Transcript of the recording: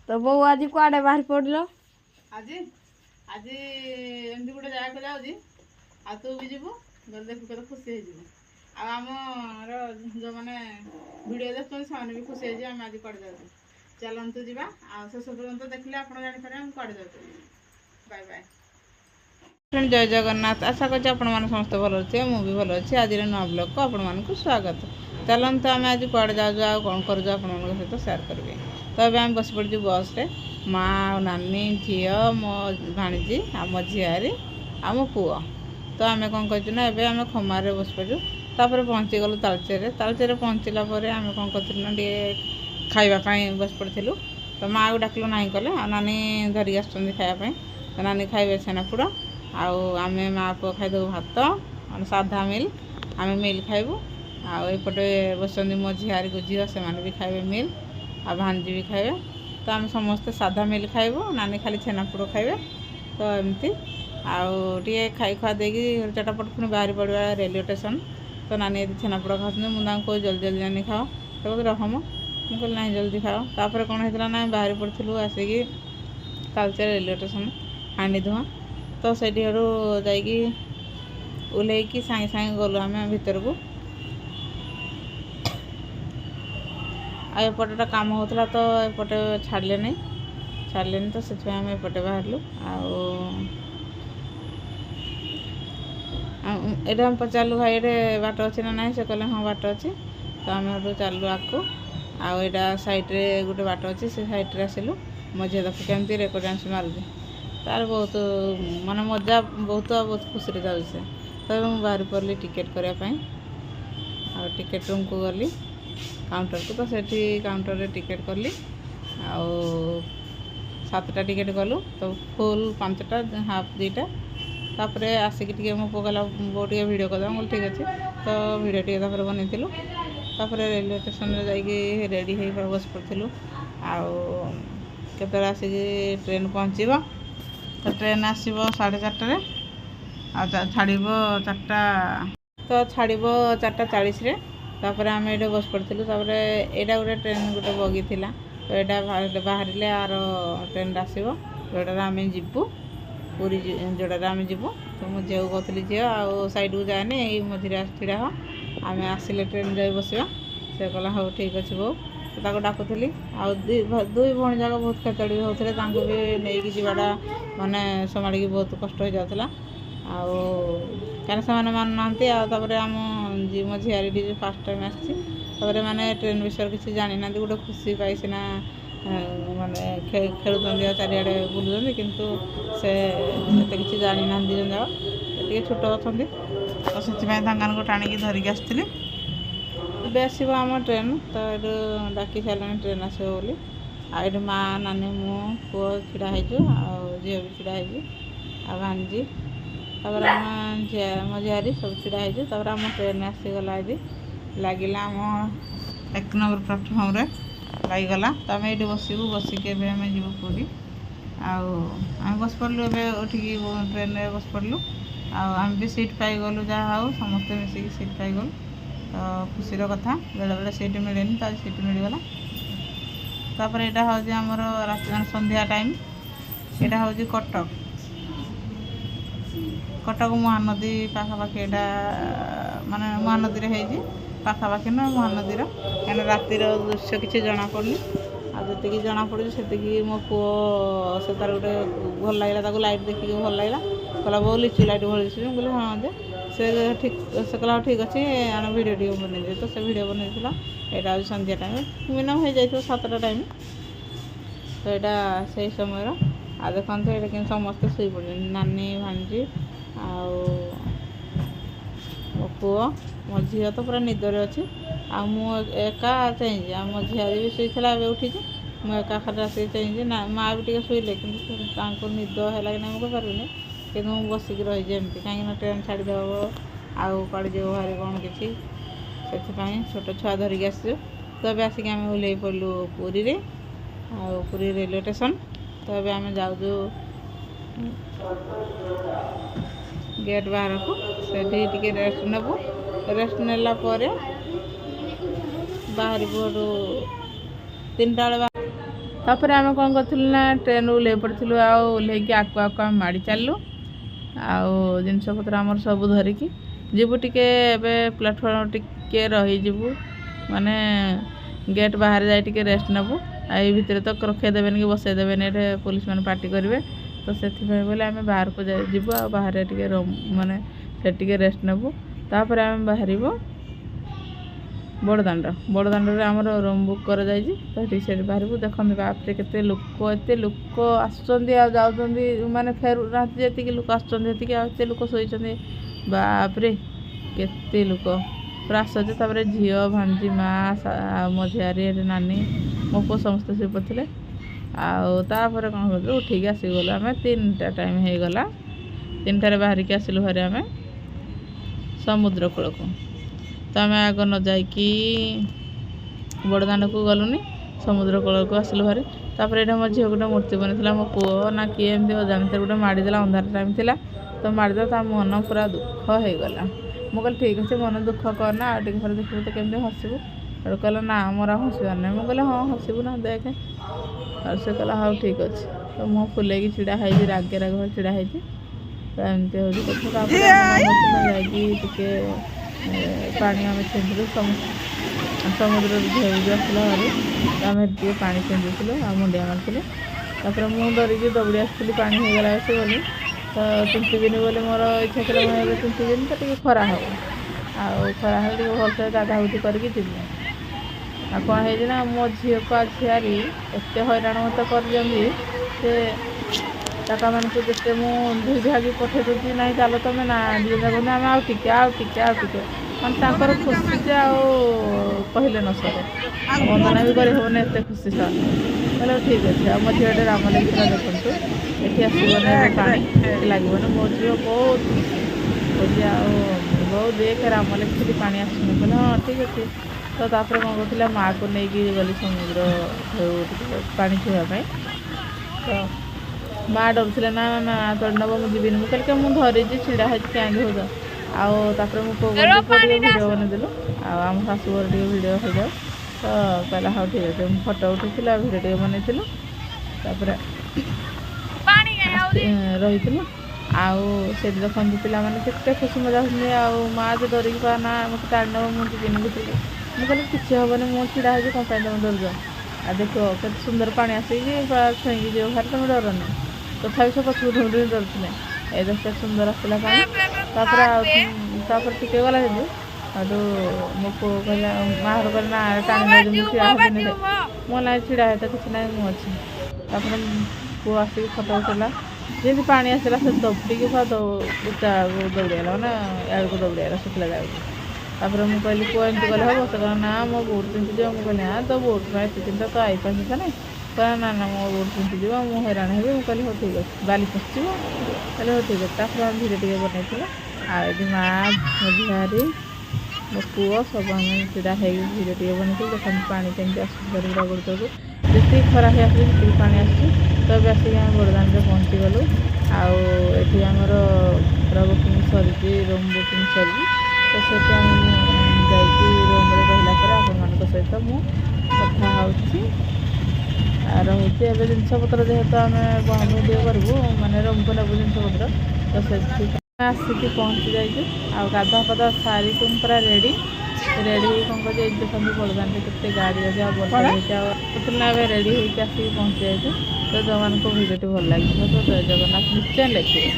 तो बो आज कुआडे बाहर पड़लो आज आज एमती गोटे जगह जाऊँगी आ तू भी जीवु गले देखु केते खुशी हो जीवु आमर जो मैंने वीडियो देखते से भी खुशी हो आम आज कड़े जाऊँ चलतु जा शेष पर्यटन देखले आप जापर हम कड़े जाऊँ बाय बाय फ्रेंड जय जगन्नाथ आशा कर समस्त भल अच्छे मुझे भल अच्छे आज नुआ ब्लॉग को आपण स्वागत चलते आम आज कड़े जाऊँ आ कौन कर सहित सेयार करेंगे तो अभी आम बस पड़ू बस रे माँ नानी झी मो भाणीजी आम झीआरी आ मो पुआ तो आम कौन कर आम खमारे बस पड़ू तापर पहुँची गलु तालचेर पहुँचला आम कौन कर खावाई बस पड़ू तो माँ को डाकलु ना कले आ नानी धरिक आसपाई तो नानी खाइबे छेनापोड़ आम माँ पुआ खाईदे भात साधा मिल आम मिल खाइबू आउपटे बस मो झीआरी को झील से भी खाइबे मिल आ भांजी भी खाइबे तो आम समस्ते साधा मिल खाइबू नानी खाली छेनापोड़ खाइबे तो एमती आए खाई खुआ देगी चटापट पुणी बाहरी पड़ा रेलवे स्टेशन तो नानी यदि छेनापोड़ खाते मुझे कह जल्दी जल्दी नानी खाओ तो रखम मुझे ना जल्दी खाओ तापर कौन होता ना बाहरी पड़ू आसिकी तालचेर रेलवे स्टेशन हांडी धुआ तो से ओल्लैकी सागे सागे गलु आम भितर को एपटे काम होता तो एपटे छाड़े तो से आम एपटे बाहरलु आम पचारू भाई ये बाट अच्छे ना ना से कहले हाँ बाट अच्छे तो आम चलू आगू आईटा सैड्रे गोटे बाट अच्छे से सैड्रे आसलु मझे देख केमती रेकर्डांस मारुचे तार बहुत माने मजा बहुत खुशी जाऊँ से तो मुझे बाहर पड़ली टिकेट करने टिकेट रूम को गली काउंटर को तो सेठी काउंटर रे टिकेट करली सातटा टिकेट गलु तो फुल 5टा हाफ 2टा तापर आसिक मो पकला बो टे भिडियो करदे बोल ठीक अच्छे तो भिडियो टे बनईलु तापर रेलवे स्टेशन रे जाइए रेडी हो बस पड़ू आते आसिक ट्रेन पहुँचब तो ट्रेन आसब 4:30 आ छाड़ 4टा तो छाड़ 4:40 रे तापर आम ये बस पड़ू तापर यहाँ गोटे ट्रेन गोटे बगी थिला तो यहाँ बाहर आर ट्रेन आसो जोड़ा आम जीवु पूरी जोड़ा आम जीवु तो मुझे झील को कहली झील आ सैड को जाए यही मझे ढड़ा हो आम आसिले ट्रेन जाए बसवा से कहला हाँ ठीक अच्छे बो तो डाकुली आ दुई भौणी जाक बहुत खेचड़ी होते भी नहीं जावाटा माने संभाड़ी बहुत कष्ट हो जाता कहीं से मानुना आम मो झीआरी फास्ट टाइम आसपर मैंने ट्रेन विषय किसी जानी ना गोटे खुशी पाई सीना माने खेलुं चारिड़े बुलूँ किंतु से किसी जानी ना दिजन जाक छोट अच्छा तो से टाणी धरिकी आसती ଏବେ ଆସିବ ଆମ ଟ୍ରେନ୍ ତ ଏଠୁ ଡାକି ସାରିଲାଣି ଟ୍ରେନ୍ ଆସିବ ବୋଲି ଏଠି ମାଆ ନାନୀ ମୁଁ ପୁଅ ଛିଡ଼ା ହେଇଛୁ ଆଉ ଝିଅ ବି ଛିଡ଼ା ହେଇଛି ଆଉ ଭାଣିଜୀ ତାପରେ ମୋ ଝିଆରୀ ସବୁ ଛିଡ଼ା ହେଇଛୁ ତାପରେ ଆମ ଟ୍ରେନ୍ ଆସିଗଲା ଏଠି ଲାଗିଲା ଆମ 1 ନମ୍ବର ପ୍ଲାଟଫର୍ମରେ ଲାଗିଗଲା ତ ଆମେ ଏଇଠି ବସିବୁ ବସିକି ଏବେ ଆମେ ଯିବୁ ପୁରୀ ଆଉ ଆମେ ବସି ପଡ଼ିଲୁ ଏବେ ଉଠିକି ଟ୍ରେନ୍ରେ ବସି ପଡ଼ିଲୁ ଆଉ ଆମେ ବି ସିଟ୍ ପାଇଗଲୁ ଯାହା ହଉ ସମସ୍ତେ ମିଶିକି ସିଟ୍ ପାଇଗଲୁ तो खुशी कथा बेले बेले सीट मिले तो सीट मिलगला तापर यहाँ हूँ आमर रात संध्या टाइम यहाँ हूँ कटक कटक महानदी पाखापाखि यहाँ माने महानदी है पाखापाखि न महानदीर कहीं रातिर दृश्य किसी जना पड़नी आती जना पड़ी से मो पुओ से तार गोटे भल लगे लाइट देखिए भल लगे कहला बहुत लिचु लाइट भल बोले हाँ जे से ठीक से कहला ठीक अच्छे आम भिडियो टी बनई तो से भिडियो बनई यहाँ हूँ संध्या टाइम मिनिमम हो जाए 7टा टाइम तो यहाँ से समय आ देखते ये कि समस्ते शुई पड़े नानी भांजी मो पुओ मो झील तो पूरा निदरे अच्छी एका चाहिए आ मो झीआरी भी शुईला उठी मुझे खाली आसिक चाहिए ना माँ भी टे शुईले कि निद है कि नहीं कहीपरि कि बसिक रही एमती कहीं ट्रेन छाड़देव आउ कड़े जो बाहर कौन किसी से छोट छुआ धरिकी आस तो अब आसिक आम ओल्ल पड़ू पुरी रे पुरी रेलवे स्टेशन तो अब आम जाऊँ गेट बाहर को से रेस्ट नेबू रेस्ट नेला बाहर 3टा बेले ତାପରେ ଆମେ କ'ଣ କରିଥିଲୁ ନା ଟ୍ରେନ୍ରୁ ଓହ୍ଲେଇ ପଡ଼ିଥିଲୁ। ଆଉ ଓହ୍ଲେଇକି ଆକୁ ଆମେ ମାଡ଼ି ଚାଲିଲୁ। ଆଉ ଜିନିଷପତ୍ର ଆମର ସବୁ ଧରିକି ଯିବୁ। ଟିକେ ଏବେ ପ୍ଲାଟଫର୍ମ ଟିକେ ରହିଯିବୁ, ମାନେ ଗେଟ୍ ବାହାରେ ଯାଇ ଟିକେ ରେଷ୍ଟ ନେବୁ। ଆଉ ଏଇ ଭିତରେ ତ ରଖେଇ ଦେବେନି କି ବସେଇ ଦେବେନି, ଏଠି ପୋଲିସ ମାନେ ପାର୍ଟି କରିବେ। ତ ସେଥିପାଇଁ ବୋଲେ ଆମେ ବାହାରକୁ ଯିବୁ ଆଉ ବାହାରେ ଟିକେ ମାନେ ସେ ଟିକେ ରେଷ୍ଟ ନେବୁ। ତାପରେ ଆମେ ବାହାରିବୁ ବଡ଼ଦାଣ୍ଡରେ ଆମର ରୁମ୍ ବୁକ୍ କରାଯାଇଛି। ତ ସେଠି ବାହାରିବୁ। ଦେଖନ୍ତୁ ବାପରେ କେତେ ଲୋକ, ଏତେ ଲୋକ ଆସୁଛନ୍ତି ଆଉ ଯାଉଛନ୍ତି, ମାନେ ଫେରୁନାହାନ୍ତି। ଯେତିକି ଲୋକ ଆସୁଛନ୍ତି ସେତିକି, ଆଉ ଏତେ ଲୋକ ଶୋଇଛନ୍ତି ବାପରେ କେତେ ଲୋକ ପୁରା ଆସୁଛନ୍ତି। ତାପରେ ଝିଅ, ଭାଣିଜୀ, ମା', ମୋ ଝିଆରୀ, ନାନୀ, ମୋ ପୁଅ ସମସ୍ତେ ଶୋଇ ପଡ଼ିଥିଲେ। ଆଉ ତାପରେ କ'ଣ କଲୁ, ଉଠିକି ଆସିଗଲୁ। ଆମେ 3ଟା ଟାଇମ୍ ହେଇଗଲା। 3ଟାରେ ବାହାରିକି ଆସିଲୁ ଘରେ ଆମେ ସମୁଦ୍ର କୂଳକୁ। ତ ଆମେ ଆଗ ନ ଯାଇକି ବଡ଼ଦାଣ୍ଡକୁ ଗଲୁନି, ସମୁଦ୍ର କୂଳକୁ ଆସିଲୁ ଘରେ। ତାପରେ ଏଇଟା ମୋ ଝିଅ ଗୋଟେ ମୂର୍ତ୍ତି ବନେଇଥିଲା। ମୋ ପୁଅ ନା କିଏ ଏମିତି ଅଜାଣତରେ ଗୋଟେ ମାଡ଼ିଦେଲା, ଅନ୍ଧାର ଟାଇମ୍ ଥିଲା ତ ମାଡ଼ିଦେଲା। ତା ମନ ପୁରା ଦୁଃଖ ହେଇଗଲା। ମୁଁ କହିଲି ଠିକ୍ ଅଛି, ମନ ଦୁଃଖ କରନା, ଆଉ ଟିକେ ଘରେ ଦେଖିବୁ ତ କେମିତି ହସିବୁ। ସେଠୁ କହିଲା ନା ମୋର ଆଉ ହସିବାର ନାହିଁ। ମୁଁ କହିଲି ହଁ ହସିବୁ ନା, ଦେଖେ। ଆଉ ସେ କହିଲା ହଉ ଠିକ୍ ଅଛି। ତ ମୁଁ ଫୁଲେଇକି ଛିଡ଼ା ହେଇଛି, ରାଗେ ଛିଡ଼ା ହେଇଛି। ତ ଏମିତି ହେଉଛି କଥା। ତାପରେ ଆମେ ଯାଇକି ଟିକେ ପାଣି ଆମେ ଛିଞ୍ଚିଲୁ। ସମୁଦ୍ରରେ ଢେଉजो ଆସିଲା ଘରେ, ତ ଆମେ ଟିକେ ପାଣି ଛିଞ୍ଚୁଥିଲୁ ଆଉ ମୁଣ୍ଡିଆ ମାରିଥିଲୁ। ତାପରେ ମୁଁ ଡରିକି ଦୌଡ଼ି ଆସିଥିଲି, ପାଣି ହେଇଗଲା ଆସି ବୋଲି। ତ ତିନ୍ତିବିନି ବୋଲି ମୋର ଇଚ୍ଛା ଥିଲା, ମୁଁ ଏବେ ତିନ୍ତିବିନି ତ ଟିକେ ଖରା ହେବ, ଆଉ ଖରା ହେଲେ ଟିକେ ଭଲସେ ଗାଧାଗୁଧି କରିକି ଯିବୁ। ଆଉ କ'ଣ ହେଇଛି ନା ମୋ ଝିଅକୁ ଆଉ ଝିଆରୀ ଏତେ ହଇରାଣ ମୋତେ କରିଛନ୍ତି। ସେ ତାଙ୍କମାନଙ୍କୁ ଯେତେ ମୁଁ ଧୋଇ ଧୁଆକି ପଠେଇ ଦେଉଛି, ନାହିଁ ଚାଲ ତମେ ନା ଦୁଇ ଜଣ କହୁଛନ୍ତି ଆମେ ଆଉ ଟିକେ ମାନେ ତାଙ୍କର ଖୁସି ଯେ ଆଉ କହିଲେ ନ ସରେ। ବନ୍ଦନା ବି କରିହେବନି, ଏତେ ଖୁସି ସେମାନେ। କହିଲେ ଠିକ୍ ଅଛି। ଆଉ ମୋ ଝିଅଟେ ରାମ ଲେଖିଥିଲା, ଦେଖନ୍ତୁ ଏଠି ଆସିବନି ଏବେ ପାଣି ଲାଗିବନି। ମୋ ଝିଅ ବହୁତ ଖୁସି କହୁଛି, ଆଉ ବୋଉ ଦେଖେ ରାମ ଲେଖିଥିଲି ପାଣି ଆସୁନି। କହିଲେ ହଁ ଠିକ୍ ଅଛି। ତ ତାପରେ କ'ଣ କରୁଥିଲା, ମାଆକୁ ନେଇକି ଗଲି ସମୁଦ୍ର ଟିକେ ପାଣି ଛୁଇଁବା ପାଇଁ। ତ ମାଆ ଡରୁଥିଲେ, ନା ତୋଳି ନେବ, ମୁଁ ଯିବିନି। ମୁଁ କହିଲି ମୁଁ ଧରିଛି, ଛିଡ଼ା ହେଇଛି, କେମିତି ହେଉଛ। ଆଉ ତାପରେ ମୁଁ ପୁଅ ଟିକେ ଭିଡ଼ିଓ ବନେଇଦେଲୁ, ଆଉ ଆମ ଶାଶୁଘର ଟିକେ ଭିଡ଼ିଓ ହେଇଯାଉ। ତ କହିଲା ହଉ ଠିକ୍ ଅଛି। ମୁଁ ଫଟୋ ଉଠେଇଥିଲୁ ଆଉ ଭିଡ଼ିଓ ଟିକେ ବନେଇଥିଲୁ। ତାପରେ ରହିଥିଲୁ। ଆଉ ସେଠି ଦେଖନ୍ତୁ ପିଲାମାନେ କେତେ ଖୁସି ମଜା ହେଉଛନ୍ତି। ଆଉ ମାଆ ଯେ ଡରିକି ନା ମୋତେ ଟାଣି ନେବ, ମୁଁ ଯିବିନି ଭିତରକୁ। ମୁଁ କହିଲି କିଛି ହେବନି, ମୁଁ ଛିଡ଼ା ହେଇଛି, କ'ଣ ପାଇଁ ତୁମେ ଡରୁଛ। ଆଉ ଦେଖିବ କେତେ ସୁନ୍ଦର ପାଣି ଆସିକି ଛୁଇଁକି ଯିବ ଭାରି, ତୁମେ ଡରନି। ତଥାପି ସେ ପଛକୁ ଡରୁଥିଲେ। ଏ କେତେ ସୁନ୍ଦର ଆସିଲା ପାଣି। ତାପରେ ଟିକେ ଗଲା ଯଦି ସେଠୁ ମୋ ପୁଅ କହିଲା, ମାଆ ଘର କହିଲା ନା ଟାଣି ନେଉଛି, ମୁଁ ଛିଡ଼ା ହେବିନି। ମୁଁ ନାହିଁ ଛିଡ଼ା ହେଇ ତ କିଛି ନାହିଁ, ମୁଁ ଅଛି। ତାପରେ ପୁଅ ଆସିକି ଫଟୋ ଉଠେଇଲା। ଯେମିତି ପାଣି ଆସିଲା ସେ ଦବିକି ଉଚ୍ଚା ଦୌଡ଼ିଗଲା, ମାନେ ଆଡ଼କୁ ଦୌଡ଼ିଗଲା ଶୁଖିଲା ଯାଉଛି। ତାପରେ ମୁଁ କହିଲି ପୁଅ ଏମିତି କଲେ ହେବ। ସେ କହିଲା ନା ମୋ ବୁଟ୍ ତିନ୍ତିଯିବ। ମୁଁ କହିଲି ହଁ ତୋ ବୁଟ୍ ପାଇଁ ଏତେ ଚିନ୍ତା, ତ ଆଇ ପାଇଁ ଚିନ୍ତା ନାହିଁ। କହିଲା ନା ମୋ ବୁଟ୍ ତିନ୍ତିଯିବ, ମୁଁ ହଇରାଣ ହେବି। ମୁଁ କହିଲି ହଉ ଠିକ୍ ଅଛି, ବାଲି ଖସିଯିବ। କହିଲେ ହଉ ଠିକ୍ ଅଛି। ତାପରେ ଆମେ ଭିଡ଼ିଓ ଟିକେ ବନେଇଥିଲୁ। ଆଉ ଏଠି ମାଆ, ମୋ ଝିଆରୀ, ମୋ ପୁଅ ସବୁ ଆମେ ଛିଡ଼ା ହେଇକି ଭିଡ଼ିଓ ଟିକେ ବନେଇଥିଲୁ। ଦେଖନ୍ତୁ ପାଣି କେମିତି ଆସୁଛି ରଗଡ଼କୁ, ଯେତିକି ଖରା ହେଇ ଆସୁଛି ସେତିକି ପାଣି ଆସୁଛି। ତ ଏବେ ଆସିକି ଆମେ ବଡ଼ଦାଣ୍ଡରେ ପହଞ୍ଚିଗଲୁ। ଆଉ ଏଠି ଆମର ପୁରା ବୁକିଂ ସରିଛି, ରୁମ୍ ବୁକିଂ ସରିଛି। ତ ସେଠି ଆମେ ଯାଇକି ରୁମ୍ରେ ରହିଲା ପରେ ଆପଣମାନଙ୍କ ସହିତ ମୁଁ କଥା ହେଉଛି ଆଉ ରହୁଛି। ଏବେ ଜିନିଷପତ୍ର ଯେହେତୁ ଆମେ ଭିଡ଼ିଓ କରିବୁ, ମାନେ ରୁମ୍କୁ ନେବୁ ଜିନିଷପତ୍ର, ତ ସେଥିପାଇଁ ଆସିକି ପହଞ୍ଚି ଯାଇଛୁ। ଆଉ ଗାଧୁଆ ପାଧୁଆ ସାରିକି ମୁଁ ପୁରା ରେଡ଼ି ହେଇକି କ'ଣ କରୁଛି, ଏଇ ଦେଖନ୍ତୁ ବଡ଼ଦାଣ୍ଡରେ କେତେ ଗାଡ଼ି ଅଛି, ଆଉ ବର୍ଷା ହେଇଛି। ଆଉ ଏବେ ରେଡ଼ି ହେଇକି ଆସିକି ପହଞ୍ଚି ଯାଇଛୁ। ତ ଯେଉଁମାନଙ୍କୁ ଭିଡ଼ିଓଟି ଭଲ ଲାଗିଥିବ ତ ଜୟ ଜଗନ୍ନାଥ ନିଶ୍ଚୟ ଲେଖିବେ।